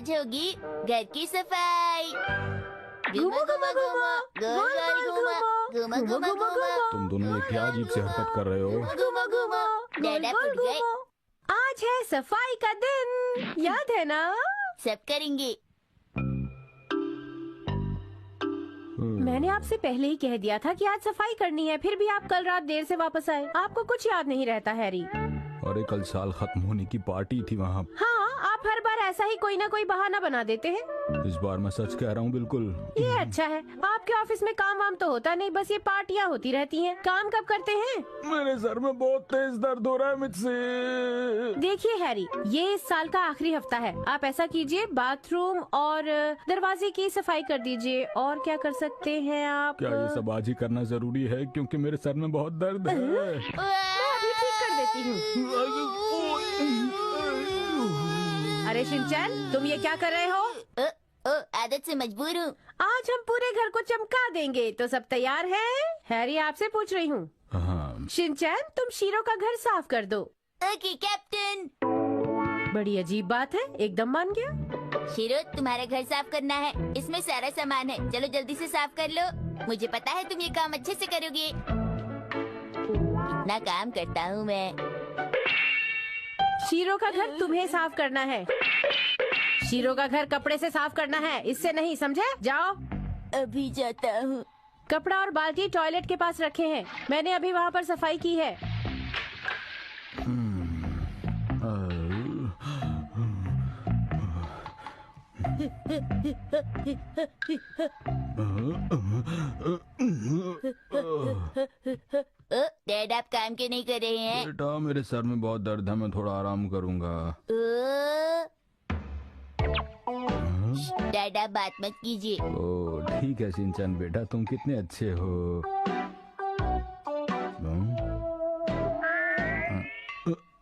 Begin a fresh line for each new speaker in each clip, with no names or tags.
आज होगी घर की सफाई। घुमा घुमा घुमा, गोल गोल घुमा, घुमा घुमा घुमा।
तुम दोनों ये क्या अजीब सी हरकत कर रहे हो?
घुमा घुमा, डैडा फट गए।
आज है सफाई का दिन, याद है ना?
सब करेंगे।
मैंने आपसे पहले ही कह दिया था कि आज सफाई करनी है, फिर भी आप कल रात देर से वापस आए। आपको कुछ याद नहीं रहता हैरी।
अरे कल साल खत्म होने की पार्टी थी वहाँ।
हाँ, आप हर बार ऐसा ही कोई ना कोई बहाना बना देते हैं।
इस बार मैं सच कह रहा हूँ बिल्कुल।
ये अच्छा है, आपके ऑफिस में काम वाम तो होता नहीं, बस ये पार्टियाँ होती रहती हैं। काम कब करते हैं?
मेरे सर में बहुत तेज दर्द हो रहा है मुझसे।
देखिए हैरी, ये इस साल का आखिरी हफ्ता है। आप ऐसा कीजिए, बाथरूम और दरवाजे की सफाई कर दीजिए। और क्या कर सकते हैं आप?
क्या ये सब आज ही करना जरूरी है? क्योंकि मेरे सर में बहुत दर्द है।
मैं अभी ठीक कर देती हूँ। अरे शिनचैन, तुम ये क्या कर रहे हो?
आदत से मजबूर हूँ।
आज हम पूरे घर को चमका देंगे, तो सब तैयार हैं? हैरी, आपसे पूछ रही हूँ।
हाँ।
शिनचैन, तुम शीरो का घर साफ कर दो।
Okay captain.
बड़ी अजीब बात है, एकदम मान गया।
शीरो, तुम्हारा घर साफ करना है, इसमें सारा सामान है। चलो जल्दी से साफ कर लो। मुझे पता है तुम ये काम अच्छे से करोगे। कितना काम करता हूँ मैं।
शीरो का घर तुम्हें साफ करना है। शीरो का घर कपड़े से साफ करना है, इससे नहीं, समझे? जाओ।
अभी जाता हूँ।
कपड़ा और बाल्टी टॉयलेट के पास रखे हैं। मैंने अभी वहाँ पर सफाई की है।
डैड, आप काम क्यों नहीं कर रहे हैं?
बेटा, मेरे सर में बहुत दर्द है, मैं थोड़ा आराम करूंगा।
डैड, आप बात मत कीजिए।
ओ ठीक है शिनचैन बेटा, तुम कितने अच्छे हो।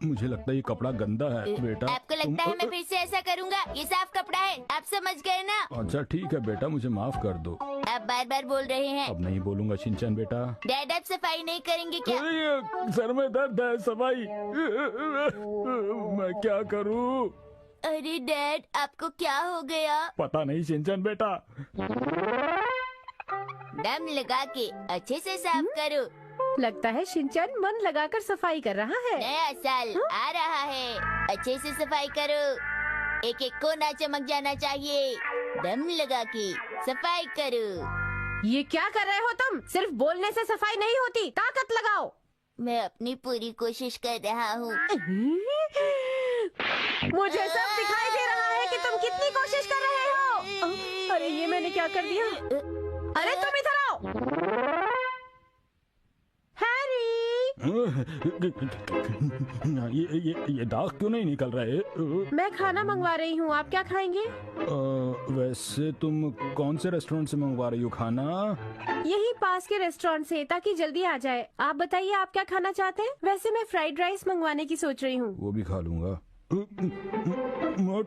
मुझे लगता है ये कपड़ा गंदा है बेटा।
आपको लगता है मैं फिर से ऐसा करूँगा? ये साफ कपड़ा है, आप समझ गए ना?
अच्छा ठीक है बेटा, मुझे माफ कर दो।
आप बार बार बोल रहे हैं।
अब नहीं बोलूंगा शिनचैन बेटा।
डैड, आप सफाई नहीं करेंगे क्या?
अरे, सर में दर्द है, सफाई मैं क्या करूं?
अरे डैड, आपको क्या हो गया?
पता नहीं शिनचैन बेटा।
दम लगा के अच्छे से साफ करो।
लगता है शिनचैन मन लगाकर सफाई कर रहा है।
नया साल आ रहा है, अच्छे से सफाई करो। एक एक कोना चमक जाना चाहिए। दम लगा के सफाई करो।
ये क्या कर रहे हो तुम? सिर्फ बोलने से सफाई नहीं होती, ताकत लगाओ।
मैं अपनी पूरी कोशिश कर रहा हूँ।
मुझे सब दिखाई दे रहा है कि तुम कितनी कोशिश कर रहे हो। अरे ये मैंने क्या कर दिया? अरे तुम इधर आओ। हैरी,
ये दाग क्यों नहीं निकल रहे?
मैं खाना मंगवा रही हूँ, आप क्या खाएंगे?
वैसे तुम कौन से रेस्टोरेंट से मंगवा रही हो खाना?
यही पास के रेस्टोरेंट से, ताकि जल्दी आ जाए। आप बताइए, आप क्या खाना चाहते हैं? वैसे मैं फ्राइड राइस मंगवाने की सोच रही हूँ।
वो भी खा लूंगा। मैं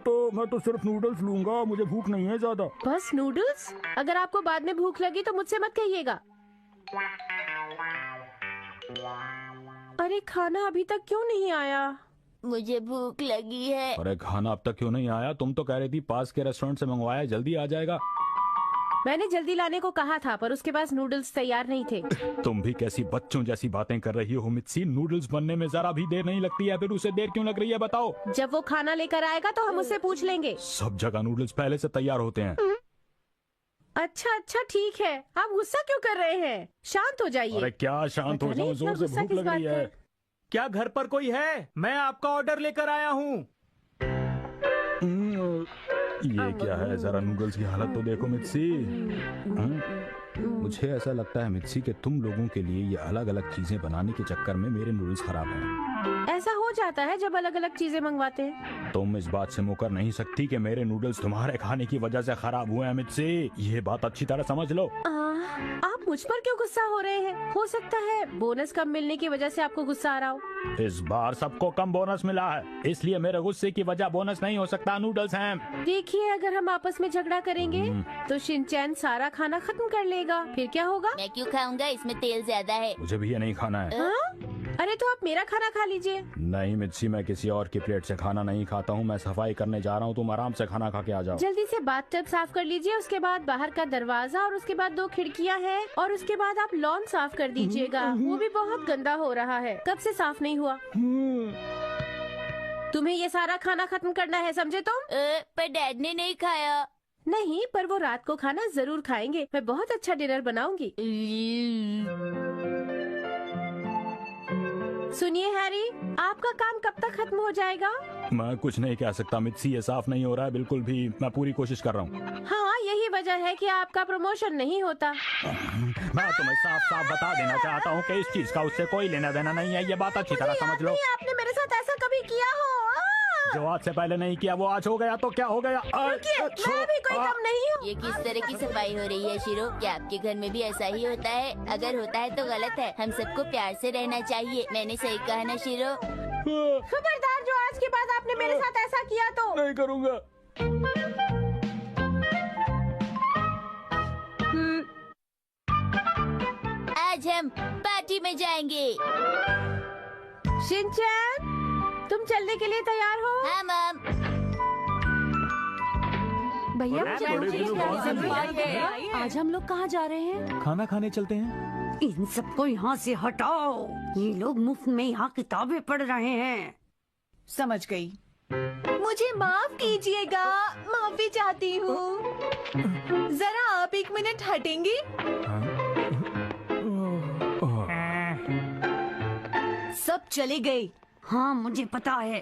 तो सिर्फ नूडल्स लूंगा, मुझे भूख नहीं है ज्यादा।
बस नूडल्स? अगर आपको बाद में भूख लगी तो मुझसे मत कहिएगा। अरे खाना अभी तक क्यों नहीं आया?
मुझे भूख लगी है।
अरे खाना अब तक क्यों नहीं आया? तुम तो कह रही थी पास के रेस्टोरेंट से मंगवाया, जल्दी आ जाएगा।
मैंने जल्दी लाने को कहा था, पर उसके पास नूडल्स तैयार नहीं थे।
तुम भी कैसी बच्चों जैसी बातें कर रही हो मित्सी। नूडल्स बनने में जरा भी देर नहीं लगती है, फिर उसे देर क्यों लग रही है बताओ?
जब वो खाना लेकर आएगा तो हम उससे पूछ लेंगे।
सब जगह नूडल्स पहले से तैयार होते हैं।
अच्छा अच्छा ठीक है, आप गुस्सा क्यों कर रहे हैं? शांत हो जाइए।
अरे क्या शांत हो जाऊं, जोर से भूख लग रही है।
क्या घर पर कोई है? मैं आपका ऑर्डर लेकर आया हूँ।
ये क्या है? जरा नूडल्स की हालत तो देखो मित्सी। मुझे ऐसा लगता है मित्सी कि तुम लोगों के लिए ये अलग अलग चीजें बनाने के चक्कर में मेरे नूडल्स खराब हैं।
ऐसा हो जाता है जब अलग अलग चीजें मंगवाते हैं।
तुम इस बात से मुकर नहीं सकती कि मेरे नूडल्स तुम्हारे खाने की वजह से खराब हुए हैं मित्सी। ये बात अच्छी तरह समझ लो।
आप मुझ पर क्यों गुस्सा हो रहे हैं? हो सकता है बोनस कम मिलने की वजह से आपको गुस्सा आ रहा हो।
इस बार सबको कम बोनस मिला है, इसलिए मेरे गुस्से की वजह बोनस नहीं हो सकता, नूडल्स हैं।
देखिए, अगर हम आपस में झगड़ा करेंगे तो शिनचैन सारा खाना खत्म कर लेगा, फिर क्या होगा?
मैं क्यों खाऊंगा, इसमें तेल ज्यादा है।
मुझे भी ये नहीं खाना है।
अरे तो आप मेरा खाना खा लीजिए।
नहीं मिर्ची, मैं किसी और की प्लेट से खाना नहीं खाता हूँ। मैं सफाई करने जा रहा हूँ, तुम आराम से खाना खा के आ जाओ।
जल्दी से बाथटब साफ कर लीजिए, उसके बाद बाहर का दरवाजा और उसके बाद 2 खिड़कियाँ हैं और उसके बाद आप लॉन साफ कर दीजिएगा। वो भी बहुत गंदा हो रहा है, कब से साफ नहीं हुआ। तुम्हें ये सारा खाना खत्म करना है, समझे तुम?
पर डैड ने नहीं खाया।
नहीं, पर वो रात को खाना जरूर खाएंगे। मैं बहुत अच्छा डिनर बनाऊंगी। सुनिए हैरी, आपका काम कब तक खत्म हो जाएगा?
मैं कुछ नहीं कह सकता मिर्ची, ये साफ नहीं हो रहा है बिल्कुल भी। मैं पूरी कोशिश कर रहा हूँ।
हाँ, यही वजह है कि आपका प्रमोशन नहीं होता।
मैं तुम्हें साफ साफ बता देना चाहता हूँ कि इस चीज का उससे कोई लेना देना नहीं है। ये बात अच्छी तरह समझ लो।
आपने मेरे साथ ऐसा कभी किया हो?
जो आज से पहले नहीं किया वो आज हो गया तो क्या हो गया।
मैं भी कोई कम नहीं हूँ।
ये किस तरह की सफाई हो रही है शिरो? क्या आपके घर में भी ऐसा ही होता है? अगर होता है तो गलत है। हम सबको प्यार से रहना चाहिए। मैंने सही कहा ना शिरो?
खबरदार, जो आज के बाद आपने मेरे साथ ऐसा किया तो
नहीं करूँगा।
आज हम पार्टी में जाएंगे।
शिनचैन, तुम चलने के लिए तैयार हो?
हाँ मम।
भैया,
आज हम लोग कहाँ जा रहे हैं?
खाना खाने चलते हैं।
इन सबको यहाँ से हटाओ। ये लोग मुफ्त में यहाँ किताबें पढ़ रहे हैं।
समझ गई। मुझे माफ कीजिएगा, माफी चाहती हूँ। जरा आप 1 मिनट हटेंगे? सब चले गए।
हाँ, मुझे पता है।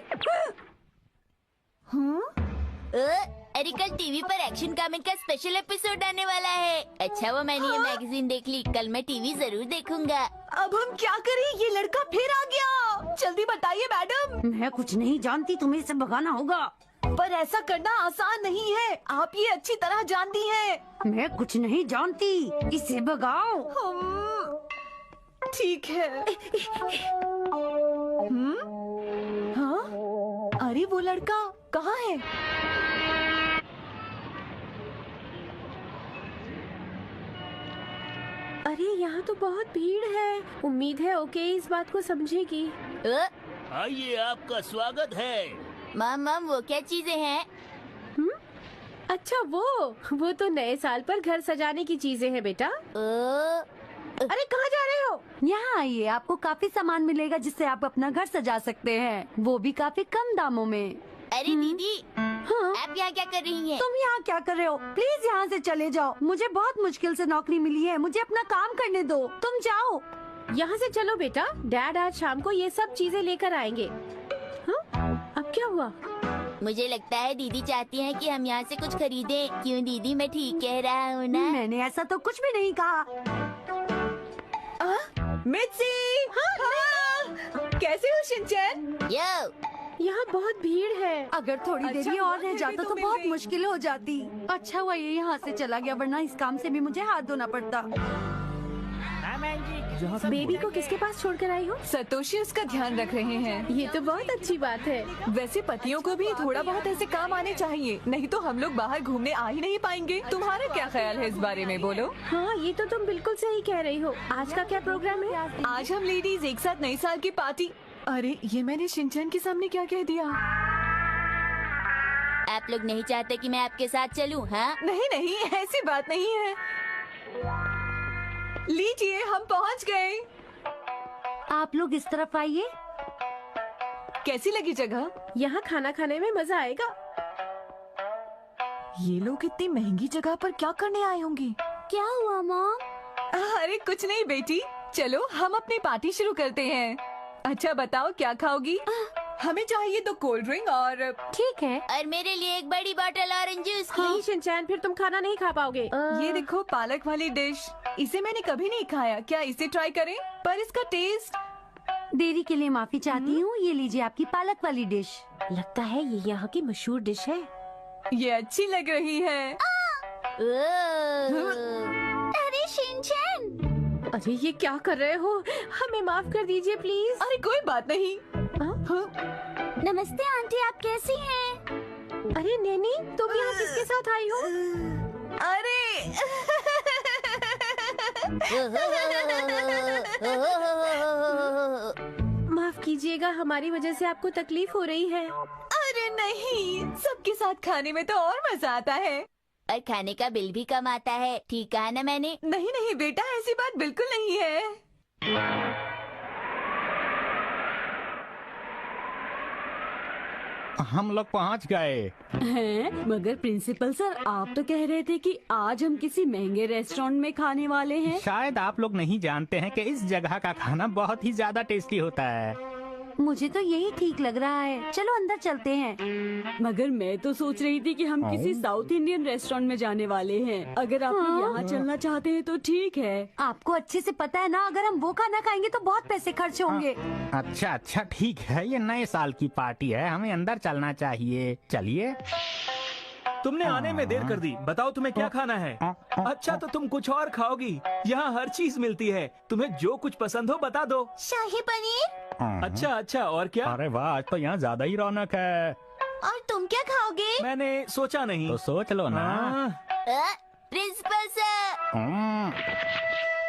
अरे कल टीवी पर एक्शन कॉमिक का स्पेशल एपिसोड आने वाला है। अच्छा वो मैंने ये मैगजीन देख ली। कल मैं टीवी जरूर देखूंगा।
अब हम क्या करें? ये लड़का फिर आ गया। जल्दी बताइए मैडम।
मैं कुछ नहीं जानती, तुम्हें इसे भगाना होगा।
पर ऐसा करना आसान नहीं है, आप ये अच्छी तरह जानती हैं।
मैं कुछ नहीं जानती, इसे भगाओ।
ठीक है। हाँ? अरे वो लड़का कहाँ है?
अरे यहाँ तो बहुत भीड़ है। उम्मीद है ओके इस बात को समझेगी।
आइए, आपका स्वागत है।
मम वो क्या चीजें हैं?
अच्छा वो तो नए साल पर घर सजाने की चीजें हैं बेटा। अरे कहाँ जा रहे हो?
यहाँ आइए, आपको काफी सामान मिलेगा जिससे आप अपना घर सजा सकते हैं, वो भी काफी कम दामों में।
अरे दीदी,
हाँ?
आप यहाँ क्या कर रही हैं?
तुम यहाँ क्या कर रहे हो? प्लीज यहाँ से चले जाओ। मुझे बहुत मुश्किल से नौकरी मिली है, मुझे अपना काम करने दो। तुम जाओ।
यहाँ से चलो बेटा, डैड आज शाम को ये सब चीजें लेकर आएंगे। हाँ? अब क्या हुआ?
मुझे लगता है दीदी चाहती हैं कि हम यहाँ से कुछ खरीदें। क्यों दीदी, मैं ठीक कह रहा हूँ ना?
मैंने ऐसा तो कुछ भी नहीं कहा।
मित्सी! हाँ। कैसे हो शिनचैन?
यो,
यहाँ बहुत भीड़ है।
अगर थोड़ी
अच्छा
देरी और
हुआ
रह
ये
जाता
भी
तो
तो मिल
बहुत
गई।
मुश्किल हो जाती। अच्छा हुआ ये यहाँ से चला गया, वरना इस काम से भी मुझे हाथ धोना पड़ता।
बेबी को किसके पास छोड़कर आई हो?
सतोशी उसका ध्यान रख रहे हैं।
ये तो बहुत अच्छी बात है।
वैसे पतियों को भी थोड़ा बहुत ऐसे काम आने चाहिए, नहीं तो हम लोग बाहर घूमने आ ही नहीं पाएंगे। तुम्हारा क्या ख्याल है इस बारे में, बोलो?
हाँ, ये तो तुम बिल्कुल सही कह रही हो। आज का क्या प्रोग्राम है?
आज हम लेडीज एक साथ नए साल की पार्टी। अरे ये मैंने शिनचैन के सामने क्या कह दिया?
आप लोग नहीं चाहते कि मैं आपके साथ चलूं? हाँ?
नहीं नहीं, ऐसी बात नहीं है। लीजिए, हम पहुंच गए।
आप लोग इस तरफ आइए।
कैसी लगी जगह?
यहाँ खाना खाने में मजा आएगा।
ये लोग इतनी महंगी जगह पर क्या करने आए होंगे?
क्या हुआ मॉम?
अरे कुछ नहीं बेटी, चलो हम अपनी पार्टी शुरू करते हैं। अच्छा बताओ क्या खाओगी? हमें चाहिए 2 कोल्ड ड्रिंक और
ठीक है।
और मेरे लिए एक बड़ी बोतल ऑरेंज जूस की।
नहीं शिनचैन, फिर तुम खाना नहीं खा पाओगे।
ये देखो पालक वाली डिश। इसे मैंने कभी नहीं खाया, क्या इसे ट्राई करें? पर इसका टेस्ट।
देरी के लिए माफी चाहती हूँ, ये लीजिए आपकी पालक वाली डिश।
लगता है ये यहाँ की मशहूर डिश है।
ये अच्छी लग रही है।
अरे शिनचैन,
अरे ये क्या कर रहे हो? हमें माफ कर दीजिए प्लीज।
अरे कोई बात नहीं।
नमस्ते आंटी, आप कैसी हैं?
अरे नैनी, तुम यहाँ किसके साथ आई हो?
अरे
कीजिएगा, हमारी वजह से आपको तकलीफ हो रही है।
अरे नहीं, सबके साथ खाने में तो और मजा आता है।
और खाने का बिल भी कम आता है, ठीक कहा ना मैंने?
नहीं नहीं बेटा, ऐसी बात बिल्कुल नहीं है।
हम लोग पहुंच गए।
हैं? मगर प्रिंसिपल सर, आप तो कह रहे थे कि आज हम किसी महंगे रेस्टोरेंट में खाने वाले हैं।
शायद आप लोग नहीं जानते हैं कि इस जगह का खाना बहुत ही ज्यादा टेस्टी होता है।
मुझे तो यही ठीक लग रहा है, चलो अंदर चलते हैं। मगर मैं तो सोच रही थी कि हम किसी साउथ इंडियन रेस्टोरेंट में जाने वाले हैं। अगर आप लोग यहाँ चलना चाहते हैं तो ठीक है। आपको अच्छे से पता है ना, अगर हम वो खाना खाएंगे तो बहुत पैसे खर्च होंगे।
अच्छा अच्छा ठीक है, ये नए साल की पार्टी है, हमें अंदर चलना चाहिए। चलिए।
तुमने आने में देर कर दी। बताओ तुम्हें क्या खाना है? अच्छा तो तुम कुछ और खाओगी। यहाँ हर चीज मिलती है, तुम्हें जो कुछ पसंद हो बता दो।
शाही पनीर।
अच्छा अच्छा, और क्या?
अरे वाह, आज तो यहाँ ज्यादा ही रौनक है।
और तुम क्या खाओगे?
मैंने सोचा नहीं।
तो सोच लो ना।
Principal sir.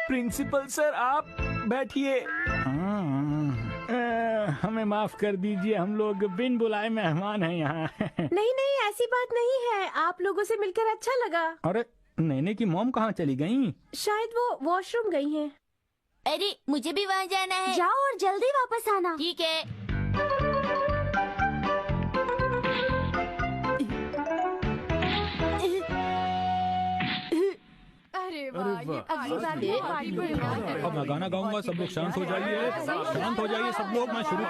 प्रिंसिपल सर, आप बैठिए।
हमें माफ कर दीजिए, हम लोग बिन बुलाए मेहमान हैं यहाँ।
नहीं नहीं, ऐसी बात नहीं है, आप लोगों से मिलकर अच्छा लगा।
अरे नैने की मॉम कहाँ चली गई?
शायद वो वॉशरूम गई हैं।
अरे मुझे भी वहाँ जाना है।
जाओ और जल्दी वापस आना।
ठीक है।
अरे वाह, ये अगली बार
अब मैं गाना गाऊंगा, सब लोग शांत हो जाइए, शांत हो जाइए सब लोग। मैं शुरू